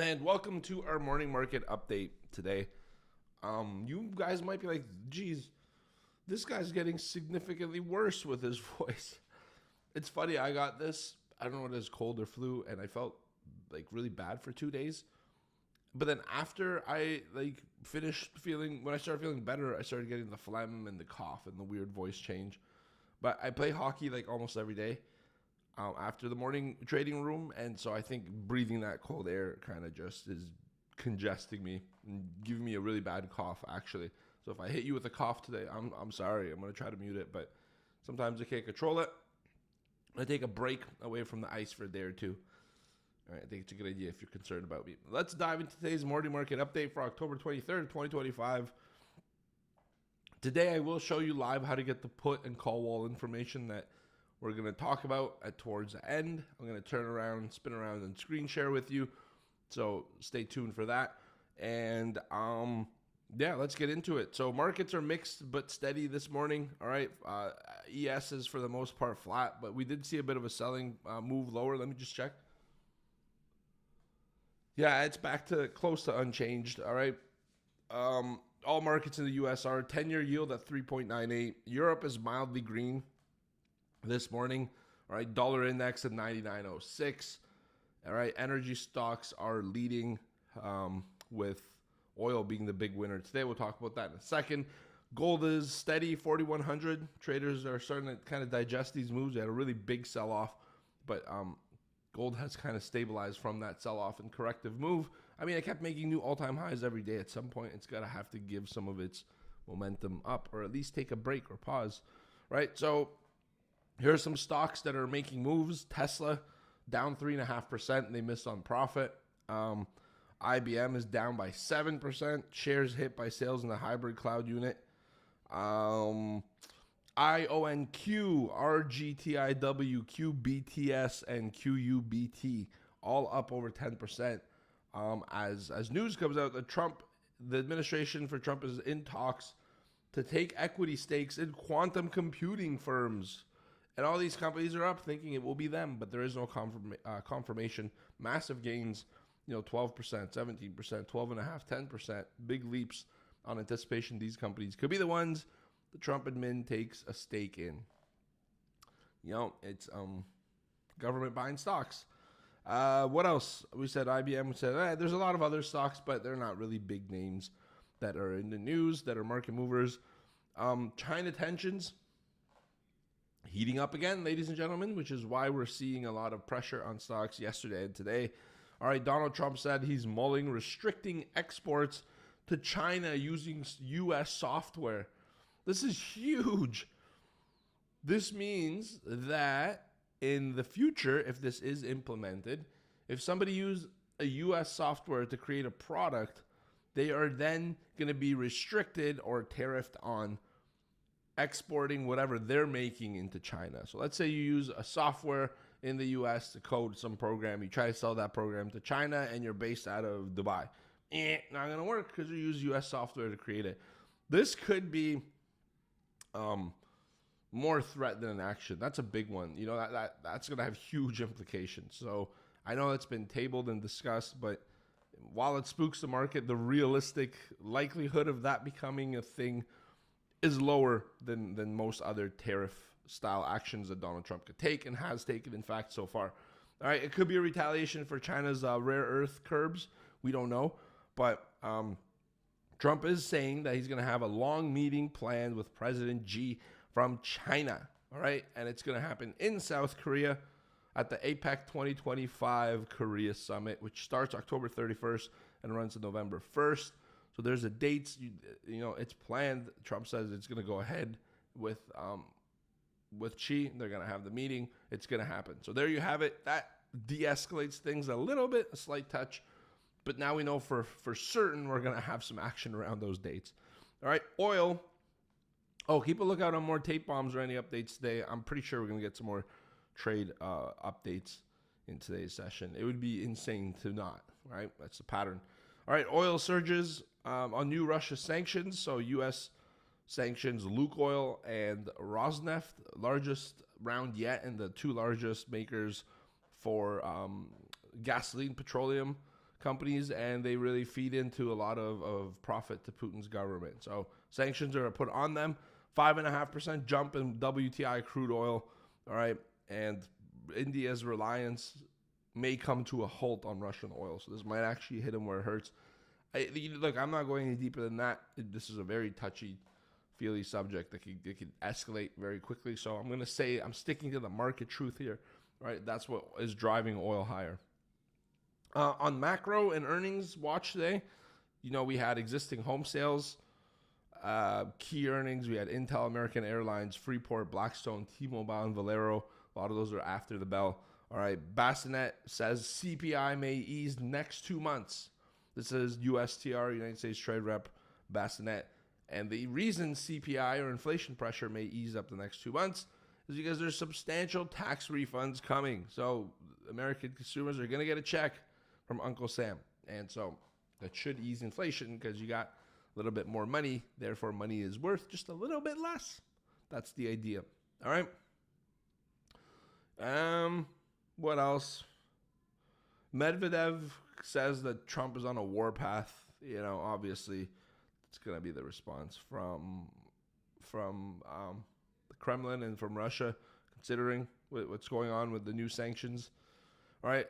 And welcome to our morning market update today. You guys might be like, geez, this guy's getting significantly worse with his voice. It's funny, I got this, I don't know what it is, cold or flu, and I felt like really bad for 2 days. But then after I finished feeling, when I started feeling better, I started getting the phlegm and the cough and the weird voice change. But I play hockey like almost every day after the morning trading room, and so I think breathing that cold air kind of just is congesting me and giving me a really bad cough, actually. So if I hit you with a cough today, I'm sorry. I'm gonna try to mute it, but sometimes I can't control it. I take a break away from the ice for a day or two. All right, I think it's a good idea if you're concerned about me. Let's dive into today's morning market update for October 23rd, 2025. Today, I will show you live how to get the put and call wall information that we're going to talk about towards the end. I'm going to turn around, spin around, and screen share with you. So stay tuned for that. And yeah, let's get into it. So markets are mixed but steady this morning. All right, ES is for the most part flat, but we did see a bit of a selling move lower. Let me just check. Yeah, it's back to close to unchanged. All right. All markets in the U.S. are 10-year yield at 3.98. Europe is mildly green this morning. All right. Dollar index at 99.06. All right. Energy stocks are leading with oil being the big winner today. We'll talk about that in a second. Gold is steady, 4,100. Traders are starting to kind of digest these moves. They had a really big sell-off, but gold has kind of stabilized from that sell-off and corrective move. I mean, it kept making new all-time highs every day. At some point, it's got to have to give some of its momentum up, or at least take a break or pause, right? So here are some stocks that are making moves. Tesla down 3.5%. They missed on profit. IBM is down by 7%. Shares hit by sales in the hybrid cloud unit. IONQ, RGTIW, QBTS, and QUBT all up over 10%. As news comes out, the administration for Trump is in talks to take equity stakes in quantum computing firms. And all these companies are up thinking it will be them, but there is no confirmation. Massive gains, 12%, 17%, 12.5%, 10%. Big leaps on anticipation these companies could be the ones the Trump admin takes a stake in. It's government buying stocks. What else? We said IBM. We said there's a lot of other stocks, but they're not really big names that are in the news, that are market movers. China tensions heating up again, ladies and gentlemen, which is why we're seeing a lot of pressure on stocks yesterday and today. All right, Donald Trump said he's mulling restricting exports to China using U.S. software. This is huge. This means that in the future, if this is implemented, if somebody used a U.S. software to create a product, they are then going to be restricted or tariffed on exporting whatever they're making into China. So let's say you use a software in the U.S. to code some program. You try to sell that program to China, and you're based out of Dubai. Not going to work because you use U.S. software to create it. This could be more threat than an action. That's a big one. That's going to have huge implications. So I know it's been tabled and discussed, but while it spooks the market, the realistic likelihood of that becoming a thing is lower than most other tariff-style actions that Donald Trump could take and has taken, in fact, so far. All right, it could be a retaliation for China's rare earth curbs. We don't know, but Trump is saying that he's going to have a long meeting planned with President Xi from China, all right? And it's going to happen in South Korea at the APEC 2025 Korea Summit, which starts October 31st and runs to November 1st. So there's a date, it's planned. Trump says it's going to go ahead with Xi. They're going to have the meeting. It's going to happen. So there you have it. That de-escalates things a little bit, a slight touch. But now we know for certain we're going to have some action around those dates. All right, oil. Oh, keep a lookout on more tape bombs or any updates today. I'm pretty sure we're going to get some more trade updates in today's session. It would be insane to not, right? That's the pattern. All right, oil surges on new Russia sanctions. So U.S. sanctions Lukoil and Rosneft, largest round yet, and the two largest makers for gasoline, petroleum companies, and they really feed into a lot of profit to Putin's government. So sanctions are put on them. 5.5% jump in WTI crude oil. All right. And India's reliance may come to a halt on Russian oil. So this might actually hit them where it hurts. Look, I'm not going any deeper than that. This is a very touchy-feely subject that could escalate very quickly. So I'm going to say I'm sticking to the market truth here. Right? That's what is driving oil higher. On macro and earnings watch today, we had existing home sales, key earnings. We had Intel, American Airlines, Freeport, Blackstone, T-Mobile, and Valero. A lot of those are after the bell. All right, Bassinet says CPI may ease next 2 months. This is USTR, United States Trade Rep, Bassinet. And the reason CPI or inflation pressure may ease up the next 2 months is because there's substantial tax refunds coming. So American consumers are going to get a check from Uncle Sam. And so that should ease inflation because you got a little bit more money. Therefore, money is worth just a little bit less. That's the idea. All right. What else? Medvedev says that Trump is on a war path. Obviously, it's going to be the response from the Kremlin and from Russia, considering what's going on with the new sanctions. All right.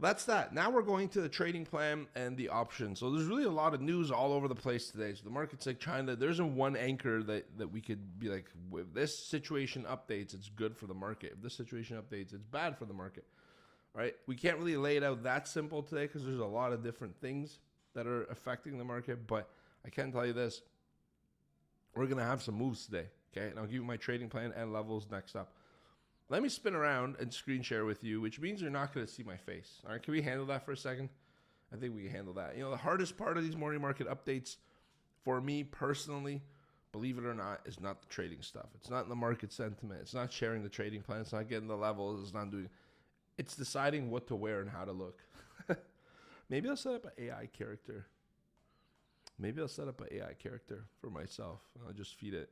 That's that. Now we're going to the trading plan and the options. So there's really a lot of news all over the place today. So the market's like China. There isn't one anchor that we could be like, if this situation updates, it's good for the market. If this situation updates, it's bad for the market. All right. We can't really lay it out that simple today because there's a lot of different things that are affecting the market. But I can tell you this. We're going to have some moves today. Okay. And I'll give you my trading plan and levels next up. Let me spin around and screen share with you, which means you're not going to see my face. All right, can we handle that for a second? I think we can handle that. The hardest part of these morning market updates for me personally, believe it or not, is not the trading stuff. It's not the market sentiment. It's not sharing the trading plan. It's not getting the levels. It's not doing. It's deciding what to wear and how to look. Maybe I'll set up an AI character. Maybe I'll set up an AI character for myself. I'll just feed it.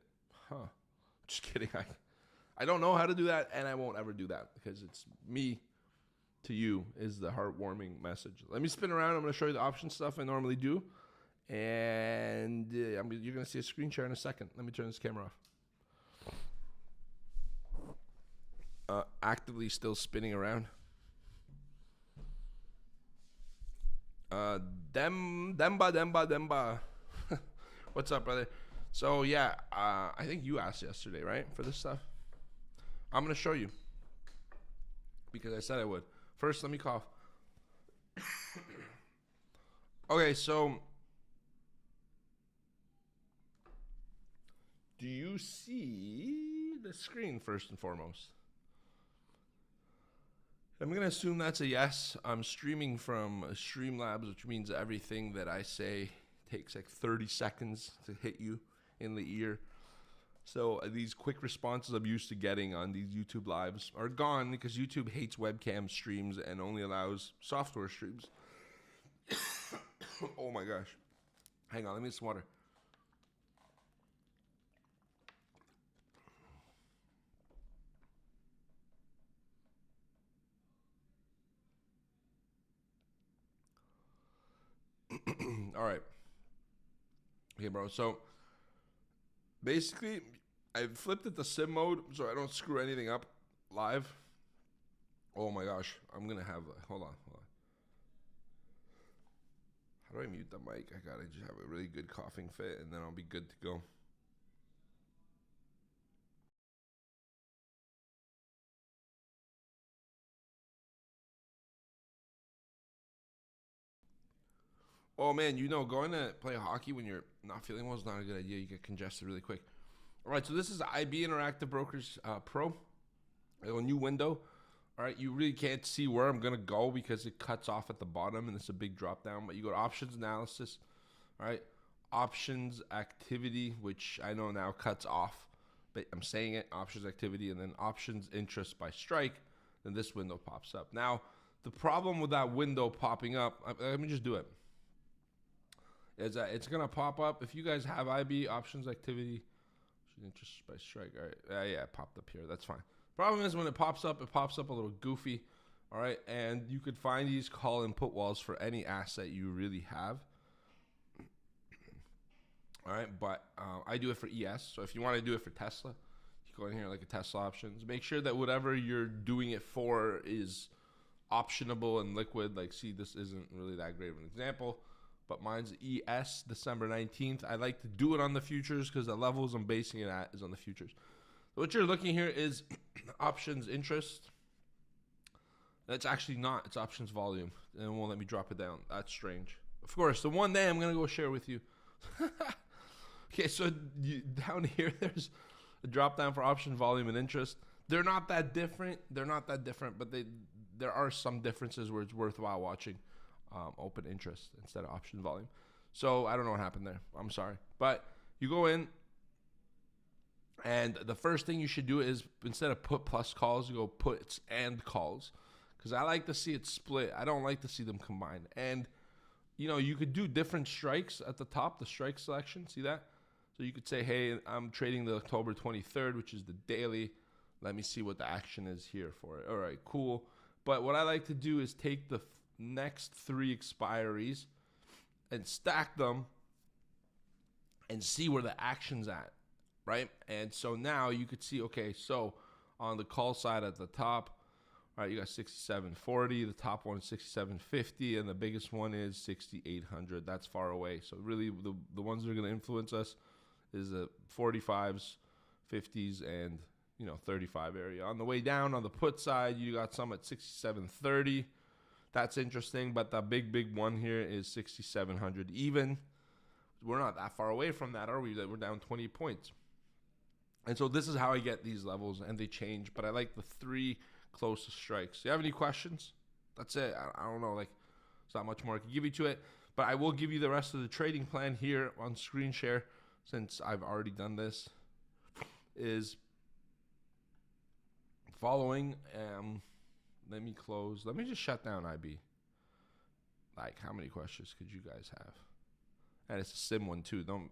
Just kidding. I don't know how to do that, and I won't ever do that because it's me to you is the heartwarming message. Let me spin around. I'm going to show you the option stuff I normally do, and you're going to see a screen share in a second. Let me turn this camera off. Actively still spinning around. Demba. What's up, brother? So, yeah, I think you asked yesterday, right, for this stuff? I'm going to show you because I said I would. First, let me cough. Okay, so do you see the screen first and foremost? I'm going to assume that's a yes. I'm streaming from Streamlabs, which means everything that I say takes like 30 seconds to hit you in the ear. So these quick responses I'm used to getting on these YouTube lives are gone because YouTube hates webcam streams and only allows software streams. Oh my gosh. Hang on, let me get some water. All right. Okay, bro. So basically, I flipped it to sim mode so I don't screw anything up live. Oh my gosh. I'm going to have hold on. How do I mute the mic? I got to just have a really good coughing fit and then I'll be good to go. Oh man, going to play hockey when you're not feeling well is not a good idea. You get congested really quick. All right, so this is IB Interactive Brokers Pro. A new window. All right, you really can't see where I'm going to go because it cuts off at the bottom and it's a big drop down. But you go to options analysis. All right, options activity, which I know now cuts off. But I'm saying it, options activity, and then options interest by strike. Then this window pops up. Now, the problem with that window popping up, let me just do it. Is that it's going to pop up. If you guys have IB options activity, interest by strike. All right. Yeah, it popped up here. That's fine. Problem is when it pops up a little goofy. All right, and you could find these call and put walls for any asset you really have. All right, but I do it for ES. So if you want to do it for Tesla, you go in here like a Tesla options. Make sure that whatever you're doing it for is optionable and liquid. Like, see, this isn't really that great of an example, but mine's ES, December 19th. I like to do it on the futures because the levels I'm basing it at is on the futures. So what you're looking here is options interest. That's actually not. It's options volume. And it won't let me drop it down. That's strange. Of course, the one day I'm going to go share with you. Okay, so down here, there's a drop down for option volume and interest. They're not that different. But there are some differences where it's worthwhile watching open interest instead of option volume. So I don't know what happened there. I'm sorry. But you go in, and the first thing you should do is, instead of put plus calls, you go puts and calls. Because I like to see it split. I don't like to see them combined. And, you could do different strikes at the top, the strike selection. See that? So you could say, hey, I'm trading the October 23rd, which is the daily. Let me see what the action is here for it. All right, cool. But what I like to do is take the next 3 expiries and stack them and see where the action's at, right? And so now you could see, okay, so on the call side at the top, all right, you got 67.40. The top one is 67.50, and the biggest one is 6,800. That's far away. So really, the ones that are going to influence us is the 45s, 50s, and 35 area. On the way down, on the put side, you got some at 67.30. That's interesting, but the big one here is 6,700 even. We're not that far away from that, are we? We're down 20 points. And so this is how I get these levels, and they change. But I like the 3 closest strikes. Do you have any questions? That's it. I don't know. Like, there's not much more I can give you to it. But I will give you the rest of the trading plan here on screen share, since I've already done this. Is following. Let me close. Let me just shut down IB. Like, how many questions could you guys have? And it's a sim one too. Don't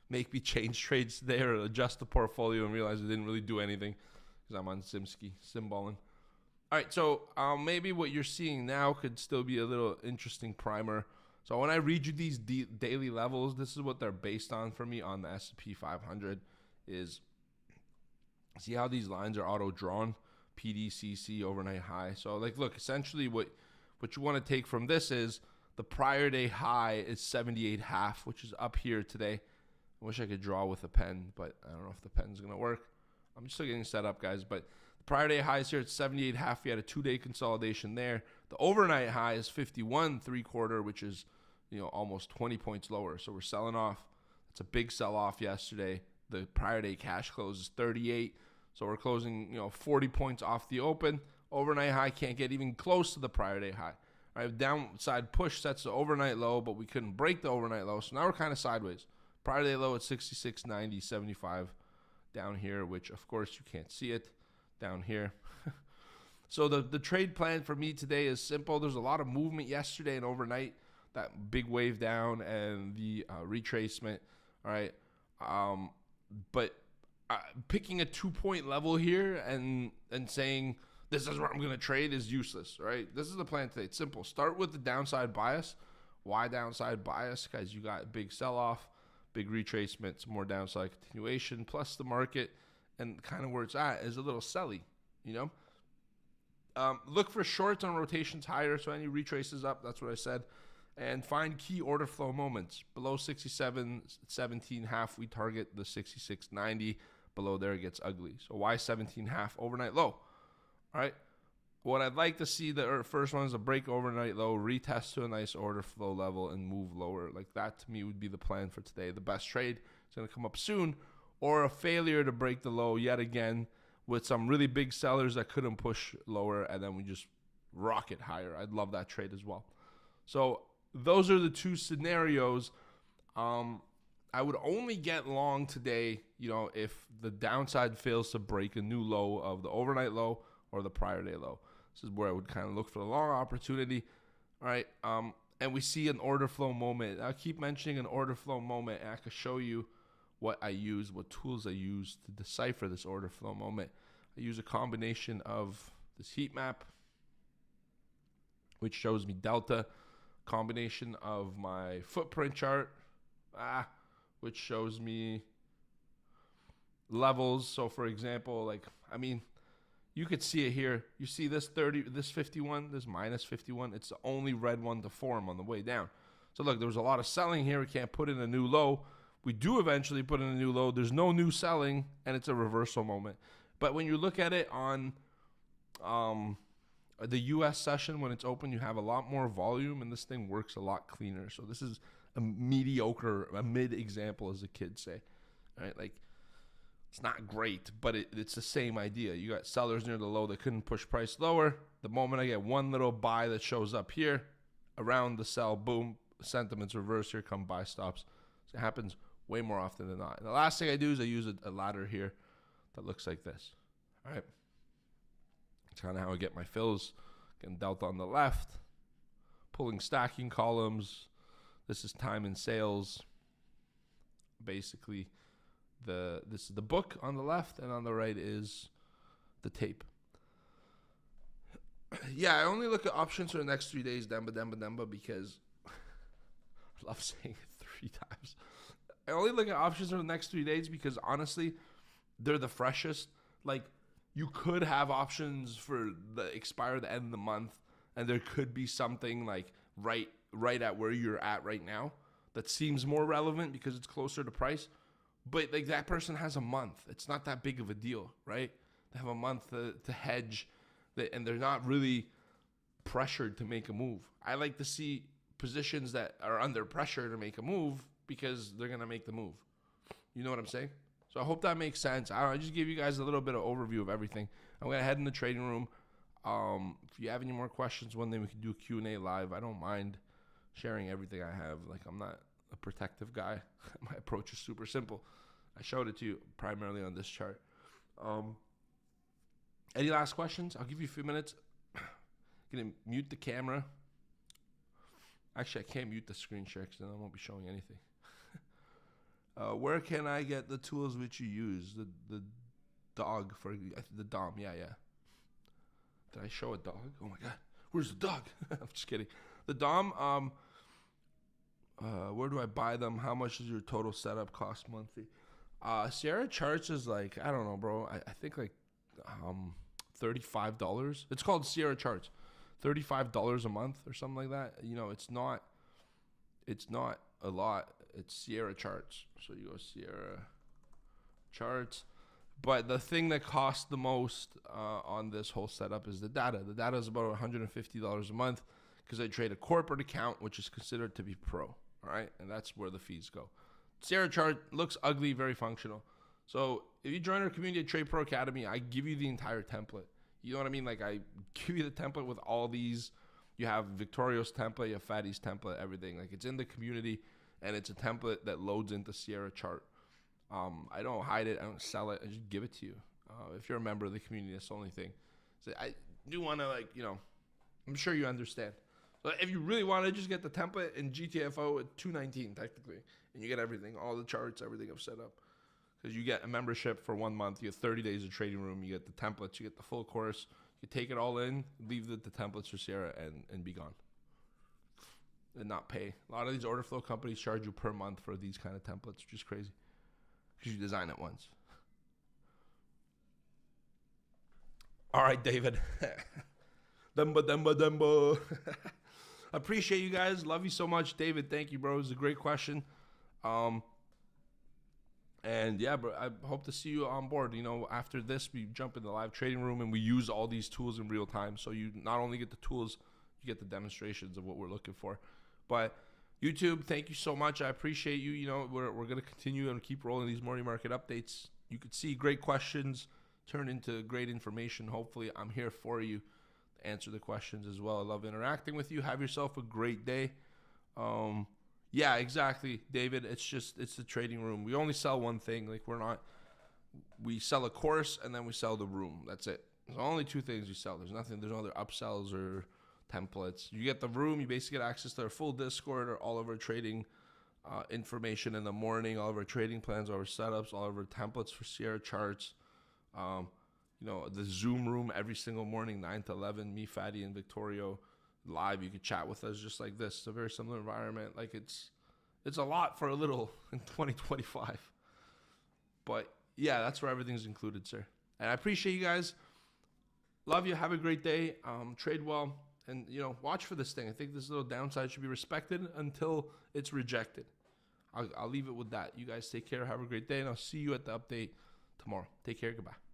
make me change trades today or adjust the portfolio and realize I didn't really do anything because I'm on Simski, simballing. All right, so maybe what you're seeing now could still be a little interesting primer. So when I read you these daily levels, this is what they're based on for me on the S&P 500 is, see how these lines are auto-drawn? PDCC, overnight high. So, like, look, essentially what you want to take from this is the prior day high is 78.5, which is up here today. I wish I could draw with a pen, but I don't know if the pen's going to work. I'm still getting set up, guys. But the prior day high is here at 78.5. We had a 2-day consolidation there. The overnight high is 51.75, which is, almost 20 points lower. So we're selling off. It's a big sell-off yesterday. The prior day cash close is 38. So we're closing, 40 points off the open. Overnight high can't get even close to the prior day high. All right, downside push sets the overnight low, but we couldn't break the overnight low. So now we're kind of sideways. Prior day low at 66.90, 75 down here, which of course you can't see it down here. So the trade plan for me today is simple. There's a lot of movement yesterday and overnight, that big wave down and the retracement. All right, but picking a 2-point level here and saying this is where I'm going to trade is useless, right? This is the plan today. It's simple. Start with the downside bias. Why downside bias? Guys, you got big sell-off, big retracement, some more downside continuation, plus the market and kind of where it's at is a little selly, Look for shorts on rotations higher, so any retraces up, that's what I said. And find key order flow moments. Below 67.17.5, we target the 66.90. Below there, it gets ugly. So why 17.5 overnight low? All right. What I'd like to see, the first one is a break overnight low, retest to a nice order flow level, and move lower. Like that, to me, would be the plan for today. The best trade is going to come up soon, or a failure to break the low yet again with some really big sellers that couldn't push lower, and then we just rocket higher. I'd love that trade as well. So those are the 2 scenarios. I would only get long today, if the downside fails to break a new low of the overnight low or the prior day low. This is where I would kind of look for the long opportunity. All right. And we see an order flow moment. I keep mentioning an order flow moment, and I can show you what I use, what tools I use to decipher this order flow moment. I use a combination of this heat map. which shows me delta, combination of my footprint chart, which shows me levels. So for example, like, I mean, you could see it here. You see this 30, this 51, this minus 51. It's the only red one to form on the way down. So look, there was a lot of selling here. We can't put in a new low. We do eventually put in a new low. There's no new selling, and it's a reversal moment. But when you look at it on the U.S. session, when it's open, you have a lot more volume, and this thing works a lot cleaner. So this is a mid example, as the kids say. All right, like, it's not great, but it's the same idea. You got sellers near the low that couldn't push price lower. The moment I get one little buy that shows up here, around the sell, boom, sentiment's reverse, here come buy stops. So it happens way more often than not. And the last thing I do is I use a ladder here that looks like this. All right. It's kind of how I get my fills. Getting delta on the left, pulling stacking columns. This is time and sales. Basically, this is the book on the left, and on the right is the tape. Yeah, I only look at options for the next 3 days, Demba, because I love saying it 3 times. I only look at options for the next 3 days because, honestly, they're the freshest. Like, you could have options for the expire the end of the month, and there could be something like right at where you're at right now that seems more relevant because it's closer to price. But like, that person has a month. It's not that big of a deal, right? They have a month to hedge, and they're not really pressured to make a move. I like to see positions that are under pressure to make a move because they're going to make the move. You know what I'm saying? So I hope that makes sense. I just gave you guys a little bit of overview of everything. I'm going to head in the trading room. If you have any more questions, one day we can do a Q&A live. I don't mind sharing everything I have. Like, I'm not a protective guy. My approach is super simple. I showed it to you primarily on this chart. Any last questions? I'll give you a few minutes. I'm going to mute the camera. Actually, I can't mute the screen share because then I won't be showing anything. Where can I get the tools which you use? The dog for the Dom. Yeah. Did I show a dog? Oh my God. Where's the dog? I'm just kidding. The Dom, where do I buy them? How much does your total setup cost monthly? Sierra Charts is like, I don't know, bro. I think like $35. It's called Sierra Charts. $35 a month or something like that. You know, it's not a lot. It's Sierra Charts. So you go Sierra Charts. But the thing that costs the most on this whole setup is the data. The data is about $150 a month because I trade a corporate account, which is considered to be pro. All right. And that's where the fees go. Sierra Chart looks ugly, very functional. So if you join our community at TRADEPRO Academy, I give you the entire template. You know what I mean? Like, I give you the template with all these. You have Victorio's template, you have Fatty's template, everything. Like, it's in the community, and it's a template that loads into Sierra Chart. I don't hide it. I don't sell it. I just give it to you. If you're a member of the community, that's the only thing. So I do want to, like, you know, I'm sure you understand. So if you really want to just get the template in GTFO at $219 technically, and you get everything, all the charts, everything I've set up. Because you get a membership for 1 month, you get 30 days of trading room, you get the templates, you get the full course, you take it all in, leave the templates for Sierra, and be gone. And not pay. A lot of these order flow companies charge you per month for these kind of templates, which is crazy. Because you design it once. All right, David. Demba. Appreciate you guys. Love you so much. David, thank you, bro. It was a great question. And yeah, bro, I hope to see you on board. You know, after this, we jump in the live trading room and we use all these tools in real time. So you not only get the tools, you get the demonstrations of what we're looking for. But YouTube, thank you so much. I appreciate you. You know, we're going to continue and keep rolling these morning market updates. You could see great questions turn into great information. Hopefully, I'm here for you to answer the questions as well. I love interacting with you. Have yourself a great day. Yeah, exactly, David. It's the trading room. We only sell one thing. Like, we sell a course and then we sell the room. That's it. There's only 2 things we sell. There's no other upsells or templates. You get the room. You basically get access to our full Discord or all of our trading information in the morning, all of our trading plans, all of our setups, all of our templates for Sierra Charts. You know, the Zoom room every single morning, 9 to 11, me, Fatty, and Victorio. live. You could chat with us just like this. It's a very similar environment. Like it's a lot for a little in 2025. But yeah, that's where everything's included, sir. And I appreciate you guys. Love you. Have a great day. Trade well. And, watch for this thing. I think this little downside should be respected until it's rejected. I'll leave it with that. You guys take care. Have a great day. And I'll see you at the update tomorrow. Take care. Goodbye.